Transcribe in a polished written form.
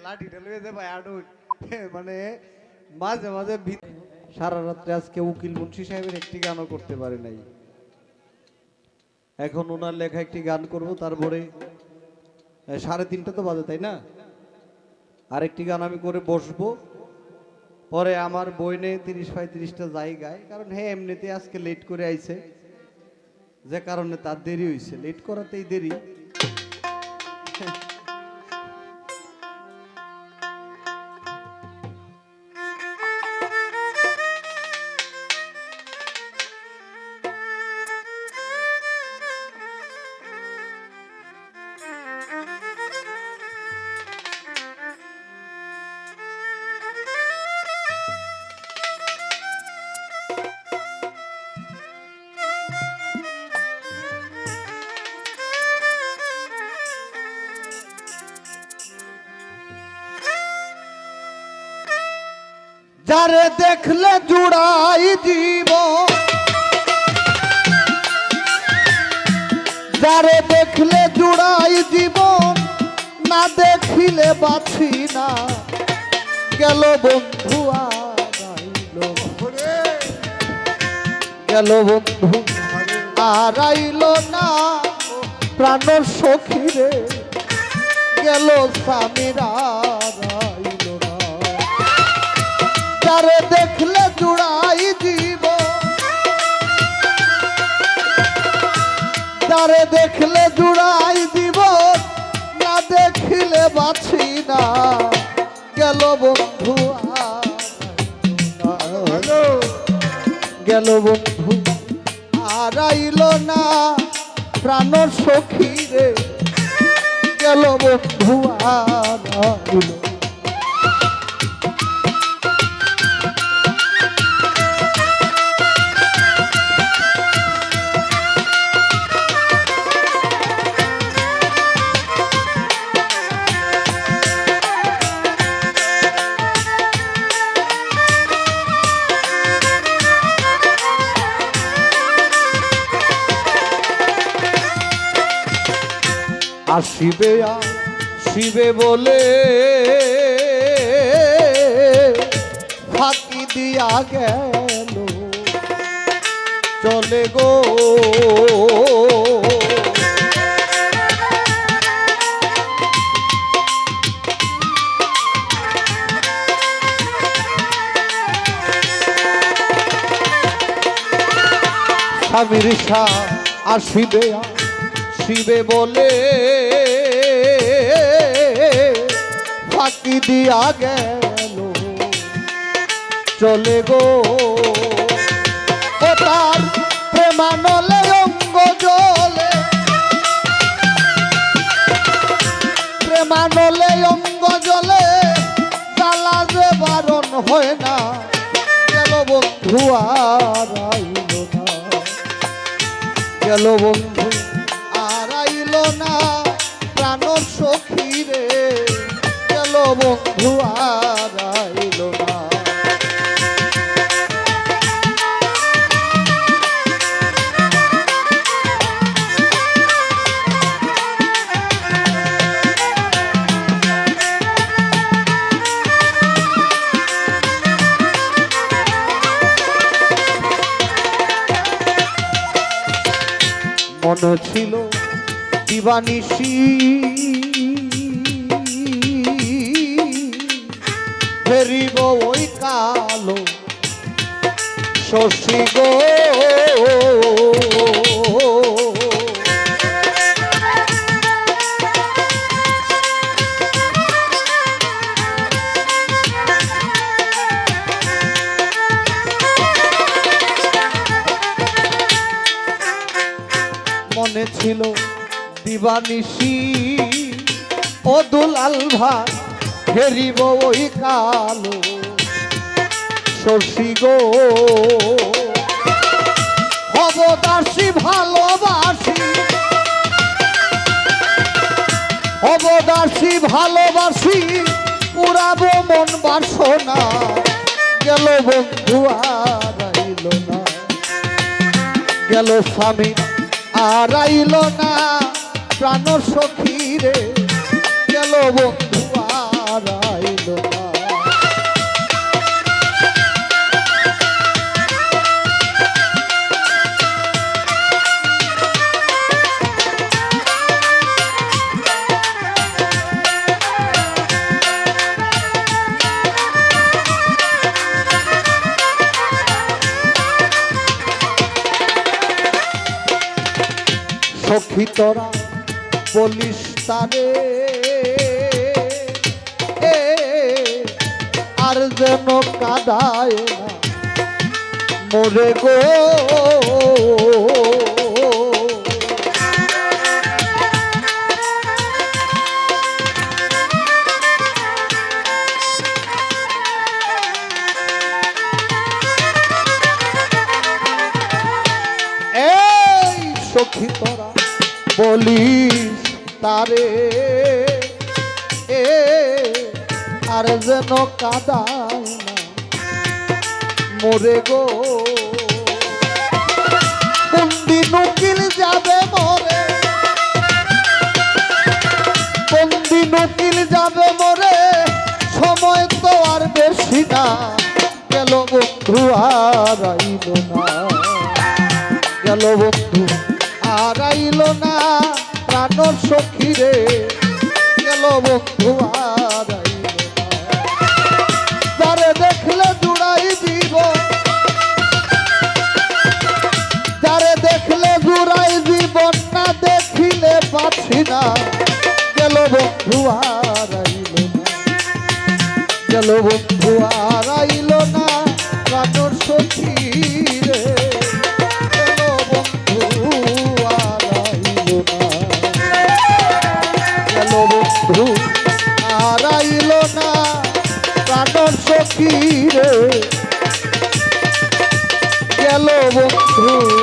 লাঠিটা লয়ে যে ভাই আডু মানে মাঝে মাঝে সারা রাত্রে আজকে উকিল মুন্সি সাহেবের একটি গানও করতে পারে নাই। এখন ওনার লেখা একটি গান করব, তারপরে 3:30 তো বাজে তাই না, আরেকটি গান আমি করে বসবো। পরে আমার বইনে 30-35টা জায়গায়, কারণ হ্যাঁ এমনিতে আজকে লেট করে আইছে, যে কারণে তার দেরি হয়েছে, লেট করাতেই দেরি। যারে দেখলে জুড়াই জীব, যারে দেখলে জুড়াই জীবন, না দেখিলে বাঁচি না। গেল বন্ধু আরাইল, গেল বন্ধু আরাইল না। প্রাণ সখী রে গেল স্বামীরা আরাইল না। যারে দেখলে জুড়াই জীব, যারে দেখলে জুড়াই জীব, না দেখিলে বাঁচি না। গেল বন্ধু গেল বন্ধু আরাইল না। প্রাণ সখী রে গেল বন্ধু আরাইল। আসিবে আসিবে বলে ফাঁকি দিয়া গেল, চলে গো স্বামীর শাহ। আসিবে আসিবে বলে ফাঁকি দিয়া গেল, চলে গো ও তার প্রেমানলে অঙ্গ জলে, প্রেমানলে অঙ্গ জলে, জ্বালা যে বারণ হয় না। গেল বন্ধু আরাইল না, গেল বন্ধু আরাইল না। প্রাণ সখী রে গেল বন্ধু আরাইল না। মনে ছিল দিবানিশি ফেরিব ওই কালো শশী গো। মনে ছিল দিবানিশি ও দুলাল ভাই ফেরিব ওই কালো শশী গো। হব দাসী ভালোবাসি, হব দাসী ভালোবাসি, পুরাবো মন বাসনা। গেল বন্ধু আরাইল না, গেল স্বামী আরাইল না। প্রাণ সখী রে গেল বন্ধু আরাইল সখী তোরা বলিস তারে আর যেন কাদায় না মোরে গো সখী তোরা বলিস তারে আর যেন কাদায় না মোরে গো কোনদিন উকিল যাবে মোরে কোনদিন উকিল যাবে মোরে সময় তো আর বেশি না গেল বন্ধু আর আইল না গেল বন্ধু আর আইল না প্রাণ সখী রে গেল বন্ধু আর আইল না যারে দেখলে জুড়াই জীবন যারে দেখলে জুড়াই জীবন না দেখিলে পাচ্ছি না গেল বন্ধু আর আইল না গেল বন্ধু আর আইল না প্রাণ সখী রে আর আইল না প্রাণ সখী রে গেল বন্ধু